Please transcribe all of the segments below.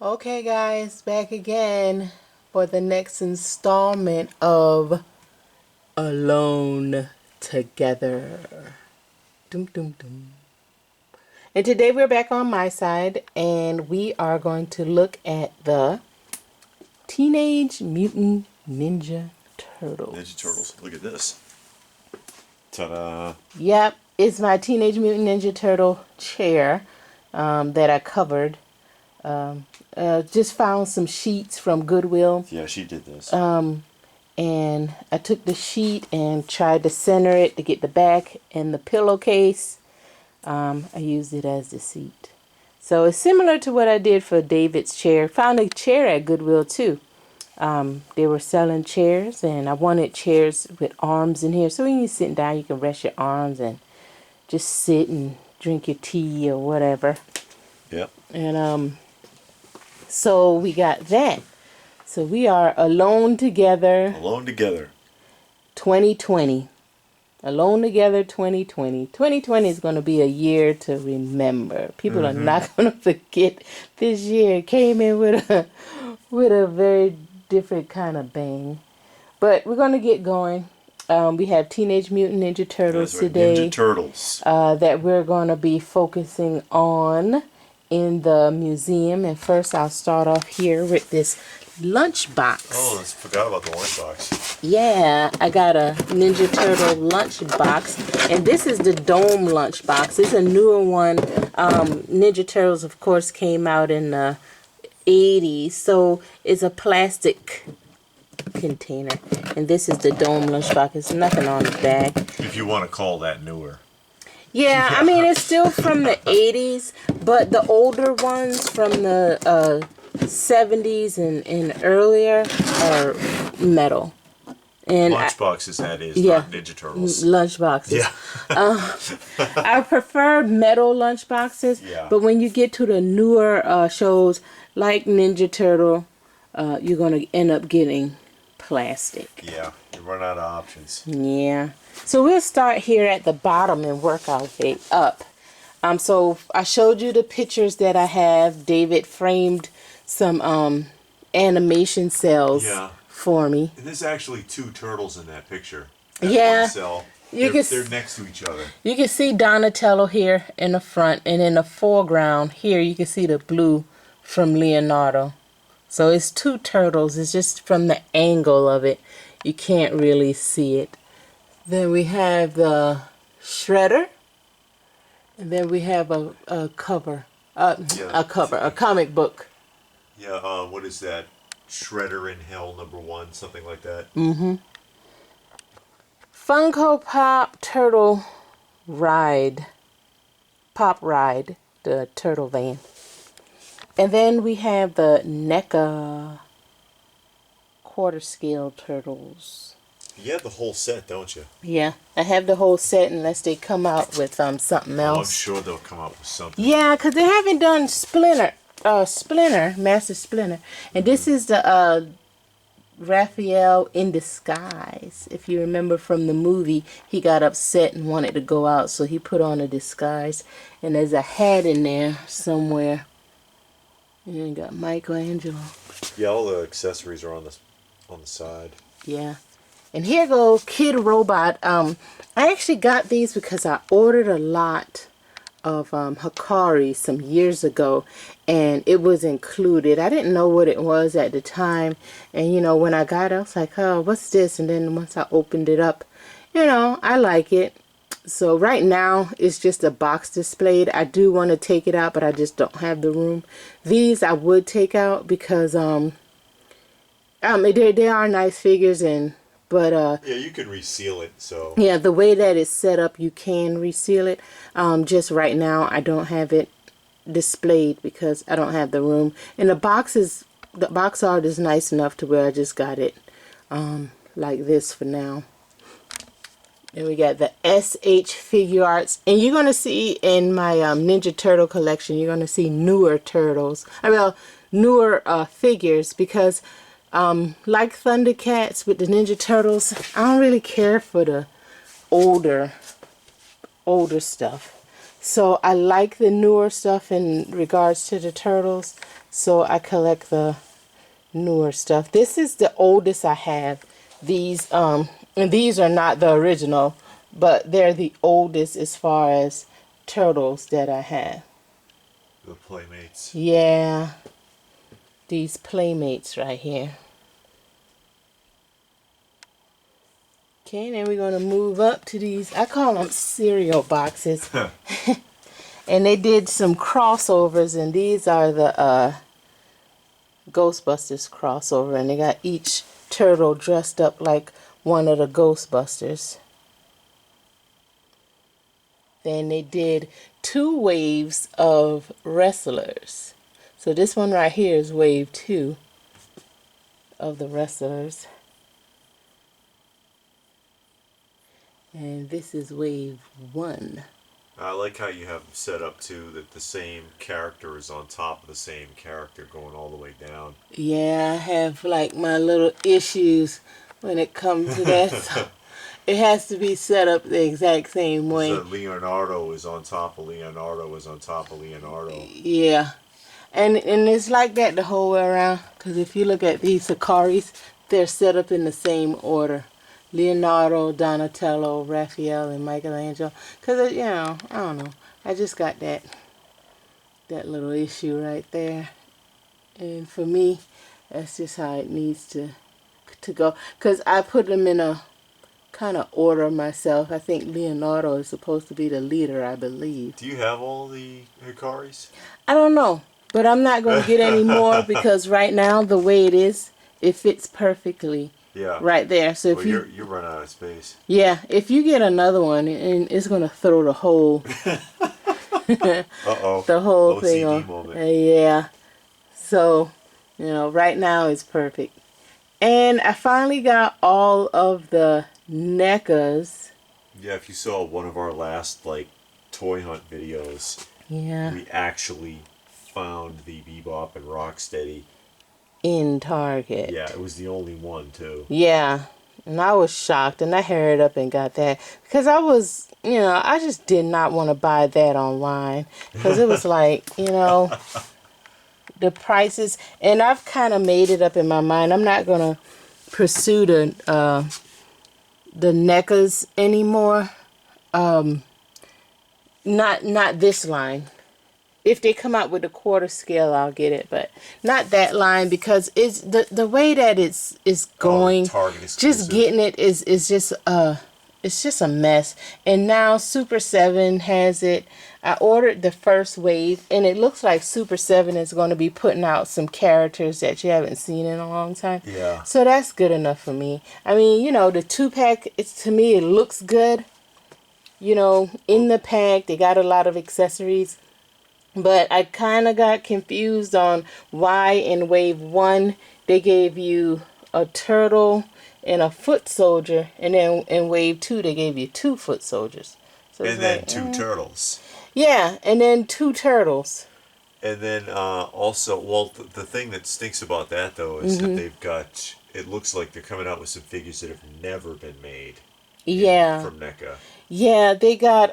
Okay guys, back again for the next installment of Alone Together. Dum dum dum. And today we're back on my side and we are going to look at the Teenage Mutant Ninja Turtles. Ninja Turtles. Look at this. Ta-da. Yep, it's my Teenage Mutant Ninja Turtle chair that I covered. Just found some sheets from Goodwill. Yeah, she did this. And I took the sheet and tried to center it to get the back and the pillowcase. I used it as the seat. So it's similar to what I did for David's chair. Found a chair at Goodwill too. They were selling chairs and I wanted chairs with arms in here. So when you're sitting down, you can rest your arms and just sit and drink your tea or whatever. Yep. And so we got that. So we are Alone Together. Alone Together. 2020. Alone Together 2020. 2020 is going to be a year to remember. People are not going to forget this year. It came in with a very different kind of bang. But we're going to get going. We have Teenage Mutant Ninja Turtles today. Ninja Turtles. That we're going to be focusing on in the museum. And first I'll start off here with this lunchbox. Oh, I forgot about the lunchbox. Yeah, I got a Ninja Turtle lunchbox, and this is the dome lunchbox. It's a newer one. Ninja Turtles, of course, came out in the 80s, so it's a plastic container, and this is the dome lunchbox. There's nothing on the back. If you want to call that newer. Yeah, I mean, it's still from the 80s, but the older ones from the 70s and earlier are metal. And Lunchboxes, that is, not Ninja Turtles. Lunchboxes. Yeah. I prefer metal lunchboxes, but when you get to the newer shows like Ninja Turtle, you're going to end up getting plastic. Yeah, you run out of options. Yeah. So we'll start here at the bottom and work our way up. So I showed you the pictures that I have. David framed some animation cells for me. And there's actually two turtles in that picture. Yeah. They're next to each other. You can see Donatello here in the front, and in the foreground here you can see the blue from Leonardo. So it's two turtles. It's just from the angle of it, you can't really see it. Then we have the Shredder, and then we have a cover, a comic book. Yeah, what is that? Shredder in Hell #1, something like that. Funko Pop Turtle Ride. Pop Ride, the turtle van. And then we have the NECA quarter scale turtles. You have the whole set, don't you? Yeah, I have the whole set unless they come out with something else. Oh, I'm sure they'll come out with something. Yeah, because they haven't done Splinter, Master Splinter. And this is the Raphael in disguise. If you remember from the movie, he got upset and wanted to go out, so he put on a disguise. And there's a hat in there somewhere. And you got Michelangelo. Yeah, all the accessories are on the side. Yeah. And here goes Kid Robot. I actually got these because I ordered a lot of Hikari some years ago, and it was included. I didn't know what it was at the time, and you know, when I got it, I was like, oh, what's this? And then once I opened it up, you know, I like it. So right now it's just a box displayed. I do want to take it out, but I just don't have the room. These I would take out because they are nice figures, but yeah, you can reseal it. So yeah, the way that it's set up, you can reseal it. Just right now I don't have it displayed because I don't have the room. And the box art is nice enough to where I just got it like this for now. And we got the SH Figure Arts. And you're going to see in my Ninja Turtle collection, you're going to see newer turtles. Newer figures, because like Thundercats with the Ninja Turtles, I don't really care for the older stuff. So I like the newer stuff in regards to the turtles. So I collect the newer stuff. This is the oldest I have. These and these are not the original, but they're the oldest as far as turtles that I have. The Playmates. Yeah. These Playmates right here. Okay, then we're going to move up to these, I call them cereal boxes. And they did some crossovers, and these are the Ghostbusters crossover, and they got each turtle dressed up like one of the Ghostbusters. Then they did 2 waves of wrestlers. So this one right here is wave 2 of the wrestlers. And this is wave 1. I like how you have them set up too, that the same character is on top of the same character going all the way down. Yeah, I have like my little issues when it comes to that. So it has to be set up the exact same way. So Leonardo is on top of Leonardo is on top of Leonardo. Yeah. And it's like that the whole way around. Because if you look at these Sakaris, they're set up in the same order. Leonardo, Donatello, Raphael, and Michelangelo. Because, you know, I don't know. I just got that little issue right there. And for me, that's just how it needs to go. Because I put them in a kind of order myself. I think Leonardo is supposed to be the leader, I believe. Do you have all the Hikaris? I don't know. But I'm not going to get any more because right now, the way it is, it fits perfectly. Yeah. Right there. So if you run out of space. Yeah, if you get another one, and it's gonna throw the whole Uh-oh. the whole OCD thing on. moment. Yeah. So, you know, right now it's perfect. And I finally got all of the NECAs. Yeah, if you saw one of our last like toy hunt videos, Yeah. we actually found the Bebop and Rocksteady. In Target. Yeah, it was the only one too. Yeah. And I was shocked, and I hurried up and got that because I was, you know, I just did not want to buy that online because it was like, you know, the prices, and I've kind of made it up in my mind. I'm not gonna pursue the NECAs anymore. Not this line. If they come out with a quarter scale, I'll get it, but not that line because it's the way that it's going. Target exclusive. Just getting it is just it's just a mess. And now Super7 has it. I ordered the first wave, and it looks like Super7 is going to be putting out some characters that you haven't seen in a long time. Yeah. So that's good enough for me. I mean, you know, the 2-pack, it's, to me, it looks good. You know, in the pack, they got a lot of accessories. But I kind of got confused on why in wave 1 they gave you a turtle and a foot soldier, and then in wave 2 they gave you 2 foot soldiers. So and then like, 2 turtles. Yeah, and then 2 turtles. And then also, well, the thing that stinks about that though is that they've got. It looks like they're coming out with some figures that have never been made. Yeah. From NECA. Yeah, they got,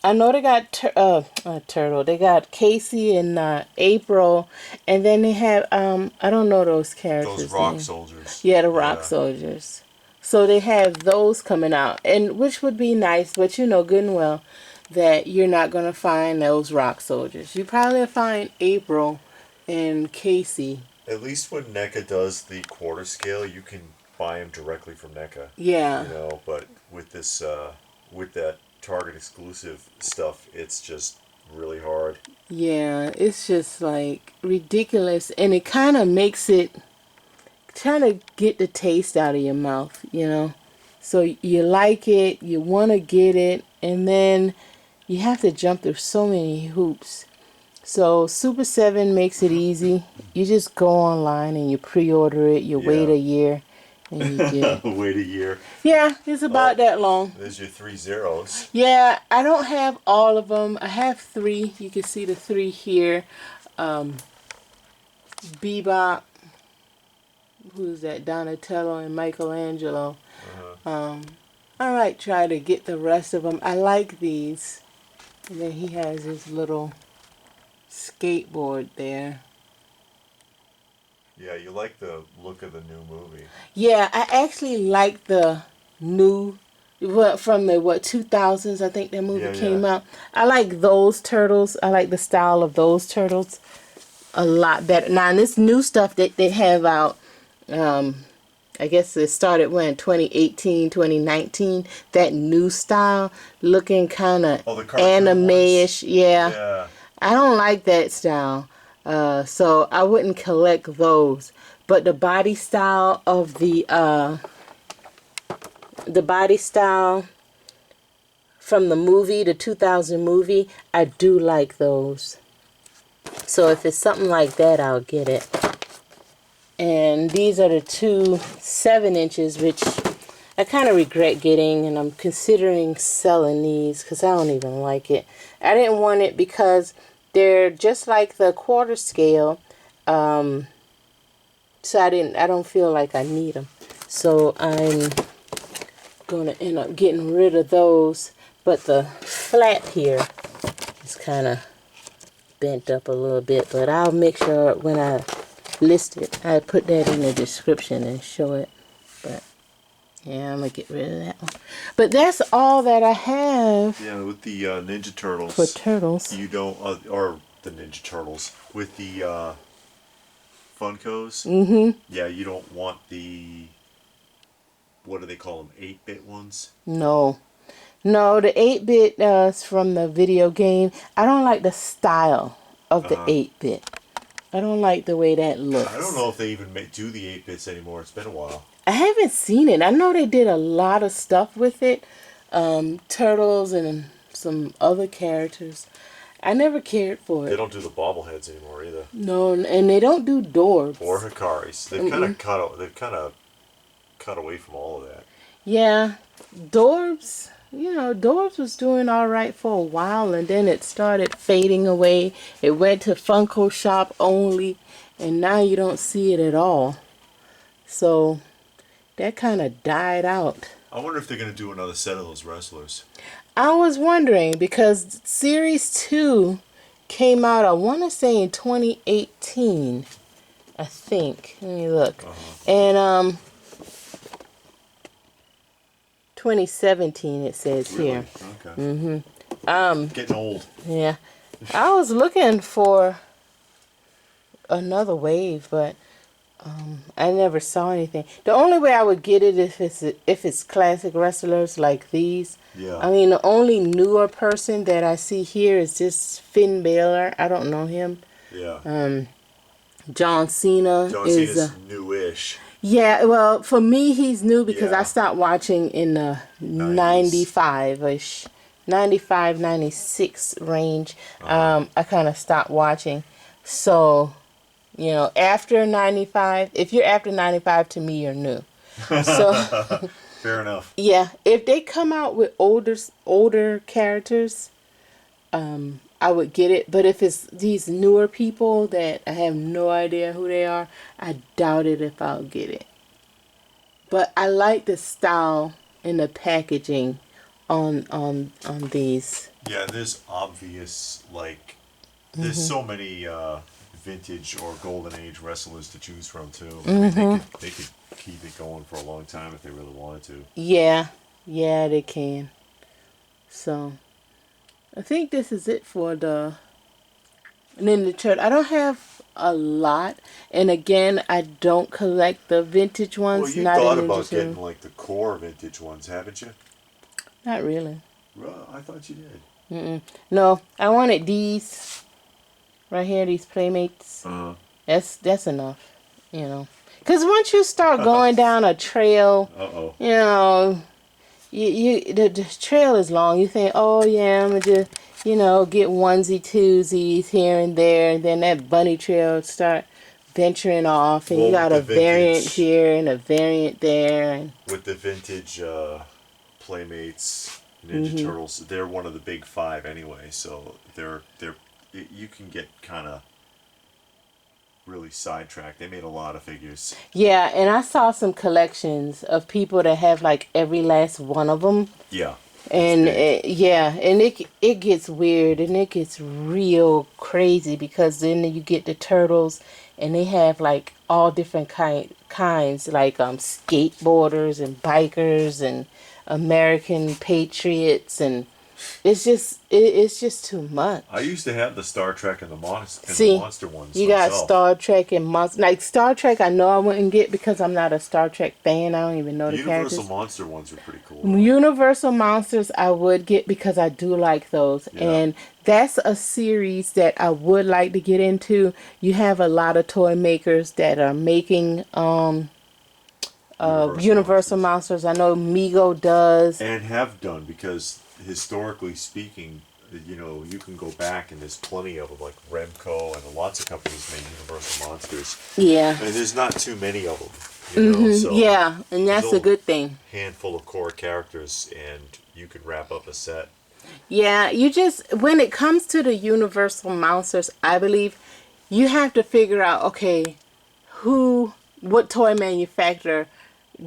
I know they got Turtle. They got Casey and April. And then they have, I don't know those characters. Those rock soldiers. Yeah, the rock soldiers. So they have those coming out. And which would be nice, but you know good and well that you're not going to find those rock soldiers. You probably find April and Casey. At least when NECA does the quarter scale, you can buy them directly from NECA. Yeah. You know, but with this, with that Target exclusive stuff, it's just really hard. Yeah, it's just like ridiculous, and it kind of makes it trying to get the taste out of your mouth, you know. So you like it, you want to get it, and then you have to jump through so many hoops. So Super7 makes it easy. You just go online and you pre-order it. You wait a year. And you get it. Wait a year. Yeah, it's about that long. There's your 3 zeros. Yeah, I don't have all of them. I have 3. You can see the 3 here. Bebop. Who's that? Donatello and Michelangelo. I might try to get the rest of them. I like these. And then he has his little skateboard there. Yeah, you like the look of the new movie. Yeah, I actually like the new, from the 2000s, I think that movie came out. I like those turtles. I like the style of those turtles a lot better. Now, this new stuff that they have out, I guess it started when 2018, 2019. That new style looking kind of anime-ish. Yeah. I don't like that style. So I wouldn't collect those. But the body style of the body style from the movie, the 2000 movie, I do like those. So if it's something like that, I'll get it. And these are the two 7 inches, which I kind of regret getting, and I'm considering selling these because I don't even like it. I didn't want it because they're just like the quarter scale, so I don't feel like I need them. So I'm gonna end up getting rid of those. But the flap here is kind of bent up a little bit, but I'll make sure when I list it, I put that in the description and show it. But yeah, I'm gonna get rid of that one. But that's all that I have. Yeah, with the Ninja Turtles. For turtles. You don't, or the Ninja Turtles with the Funkos. Yeah, you don't want the, what do they call them? 8-bit ones. No, the 8-bit is from the video game. I don't like the style of the 8-bit. I don't like the way that looks. I don't know if they even do the 8-bits anymore. It's been a while. I haven't seen it. I know they did a lot of stuff with it. Turtles and some other characters. I never cared for it. They don't do the bobbleheads anymore either. No, and they don't do Dorbs. Or Hikaris. They've kind of cut away from all of that. Yeah, Dorbs. You know, Dorbs was doing all right for a while, and then it started fading away. It went to Funko Shop only, and now you don't see it at all. So that kind of died out. I wonder if they're going to do another set of those wrestlers. I was wondering because Series 2 came out, I want to say in 2018, I think. Let me look. And 2017 it says really? here. Okay. Getting old. Yeah. I was looking for another wave, but I never saw anything. The only way I would get it if it's classic wrestlers like these. Yeah. I mean, the only newer person that I see here is just Finn Balor. I don't know him. Yeah. John Cena Cena's newish. Yeah, well, for me, he's new because I stopped watching in the 95-ish, 95, 96 range. I kind of stopped watching. So, you know, after 95, if you're after 95, to me, you're new. So, fair enough. Yeah, if they come out with older characters, I would get it. But if it's these newer people that I have no idea who they are, I doubt it if I'll get it. But I like the style and the packaging on these. Yeah, there's obvious, like, there's so many vintage or golden age wrestlers to choose from too. I mean, they could keep it going for a long time if they really wanted to. Yeah, they can. So I think this is it for the Ninja Turtle. I don't have a lot, and again, I don't collect the vintage ones. Well, you not thought in about Ninja getting Turtle. like the core vintage ones, haven't you? Not really. Well, I thought you did. No, I wanted these right here, these Playmates. That's enough, you know. Because once you start going down a trail, you know, the trail is long. You think, oh yeah, I'm gonna just, you know, get onesie twosies here and there, and then that bunny trail start venturing off, and you got a variant here and a variant there. And with the vintage Playmates Ninja Turtles, they're one of the big 5 anyway, so you can get kind of really sidetracked. They made a lot of figures. Yeah, and I saw some collections of people that have like every last one of them. Yeah. And big. yeah, and it gets weird and it gets real crazy because then you get the turtles and they have like all different kinds like skateboarders and bikers and American patriots, and it's just too much. I used to have the Star Trek and the See, Monster ones you got myself. Star Trek and Monster. Like Star Trek, I know I wouldn't get because I'm not a Star Trek fan. I don't even know The the Universal characters. Monster ones were pretty cool, though. Universal Monsters I would get because I do like those, Yeah. and that's a series that I would like to get into. You have a lot of toy makers that are making Universal Monsters. Monsters. I know Mego does. And have done, because historically speaking, you know, you can go back and there's plenty of them, like Remco and lots of companies make Universal Monsters. Yeah. And there's not too many of them, you know, so Yeah, and that's there's a good thing. handful of core characters and you can wrap up a set. Yeah, you just, when it comes to the Universal Monsters, I believe you have to figure out, okay, what toy manufacturer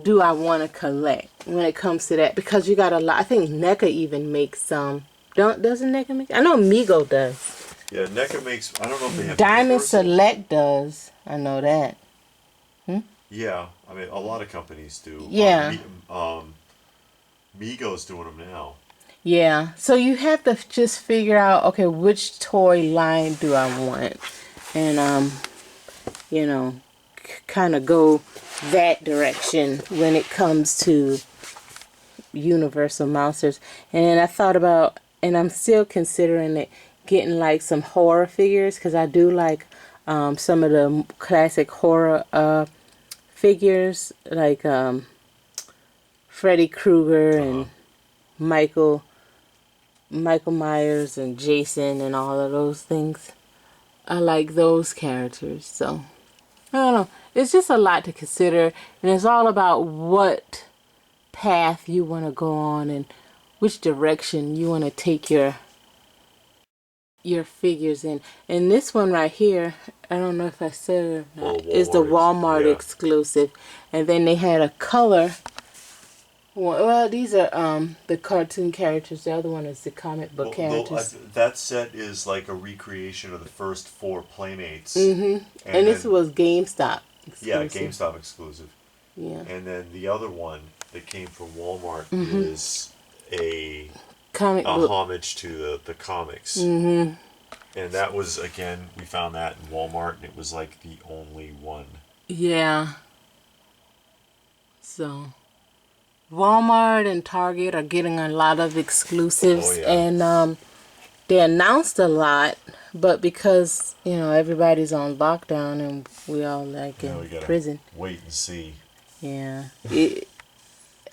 do I want to collect when it comes to that? Because you got a lot. I think NECA even makes some. Doesn't NECA make? I know Mego does. Yeah, NECA makes, I don't know if they have Diamond Universal. Select does. I know that. Yeah, I mean, a lot of companies do. Yeah. Mego's doing them now. Yeah. So you have to just figure out, okay, which toy line do I want? And you know, kind of go that direction when it comes to Universal Monsters. And then I thought about, and I'm still considering it, getting like some horror figures because I do like some of the classic horror figures like Freddy Krueger and Michael Myers and Jason and all of those things. I like those characters, so I don't know. It's just a lot to consider, and it's all about what path you want to go on and which direction you want to take your figures in. And this one right here, I don't know if I said it or not, is the Walmart exclusive. And then they had a color. Well, these are the cartoon characters. The other one is the comic book characters. That set is like a recreation of the first 4 Playmates. And this was GameStop exclusive. Yeah, GameStop exclusive. Yeah. And then the other one that came from Walmart is a homage to the comics. And that was, again, we found that in Walmart, and it was like the only one. Yeah. So Walmart and Target are getting a lot of exclusives. Oh, yeah. And they announced a lot, but because, you know, everybody's on lockdown and we all like in prison. Wait and see. Yeah.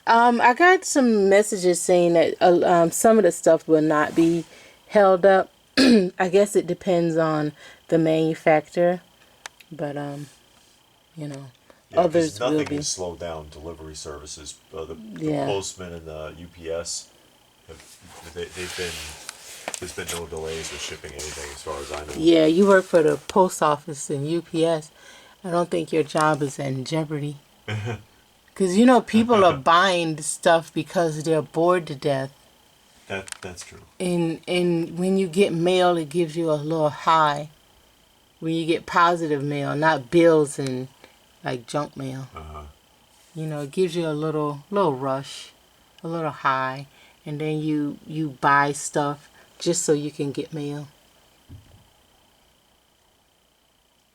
I got some messages saying that some of the stuff will not be held up. I guess it depends on the manufacturer, but you know, Yeah, others will nothing be. has slowed down delivery services. The Yeah. Postman and the UPS, there's been no delays with shipping anything as far as I know. Yeah, you work for the post office and UPS. I don't think your job is in jeopardy. Because, you know, people are buying stuff because they're bored to death. That's true. And when you get mail, it gives you a little high. When you get positive mail, not bills and like junk mail. You know, it gives you a little rush, a little high. And then you buy stuff just so you can get mail.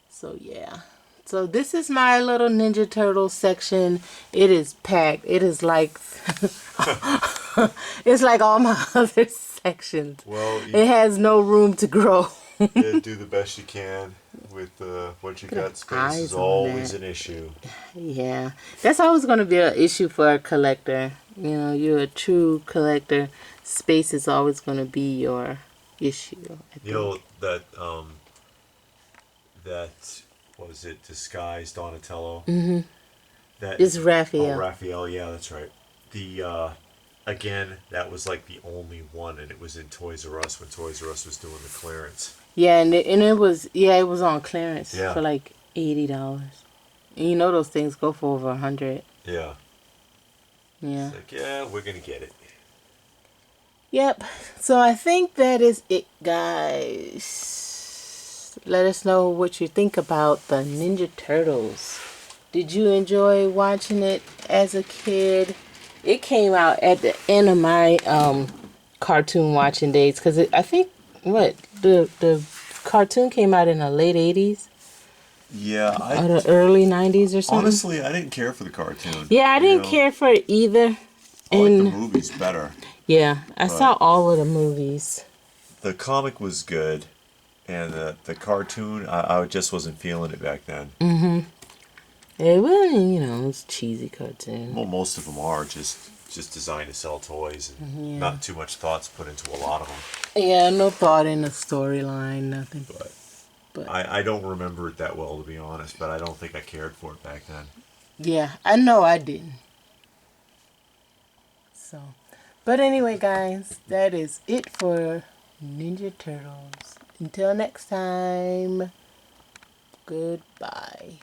So, yeah. So this is my little Ninja Turtle section. It is packed. It is like it's like all my other sections. Well, it has no room to grow. Yeah, do the best you can with what you got. Space is always an issue. Yeah, that's always going to be an issue for a collector. You know, you're a true collector. Space is always going to be your issue. I think. You know that what was it? Disguised Donatello. Mm-hmm. That is Raphael. Oh, Raphael. Yeah, that's right. The again, that was like the only one, and it was in Toys R Us when Toys R Us was doing the clearance. Yeah, and it was on clearance for like $80. And you know those things go for over $100. Yeah. Yeah. It's like, yeah, we're gonna get it. Yep. So I think that is it, guys. Let us know what you think about the Ninja Turtles. Did you enjoy watching it as a kid? It came out at the end of my cartoon watching days because I think what the cartoon came out in the late 80s Yeah, or the early 90s or something. honestly, I didn't care for the cartoon. Yeah, I you didn't know? care for it either. I like the And movies better. yeah, I saw But all of the movies. the comic was good, and the cartoon, I just wasn't feeling it back then. It was, you know, it was a cheesy cartoon. Well, most of them are just designed to sell toys, and not too much thoughts put into a lot of them. Yeah, no thought in the storyline, nothing. But I don't remember it that well, to be honest, but I don't think I cared for it back then. yeah, I know I didn't. So, but anyway, guys, that is it for Ninja Turtles. Until next time, goodbye.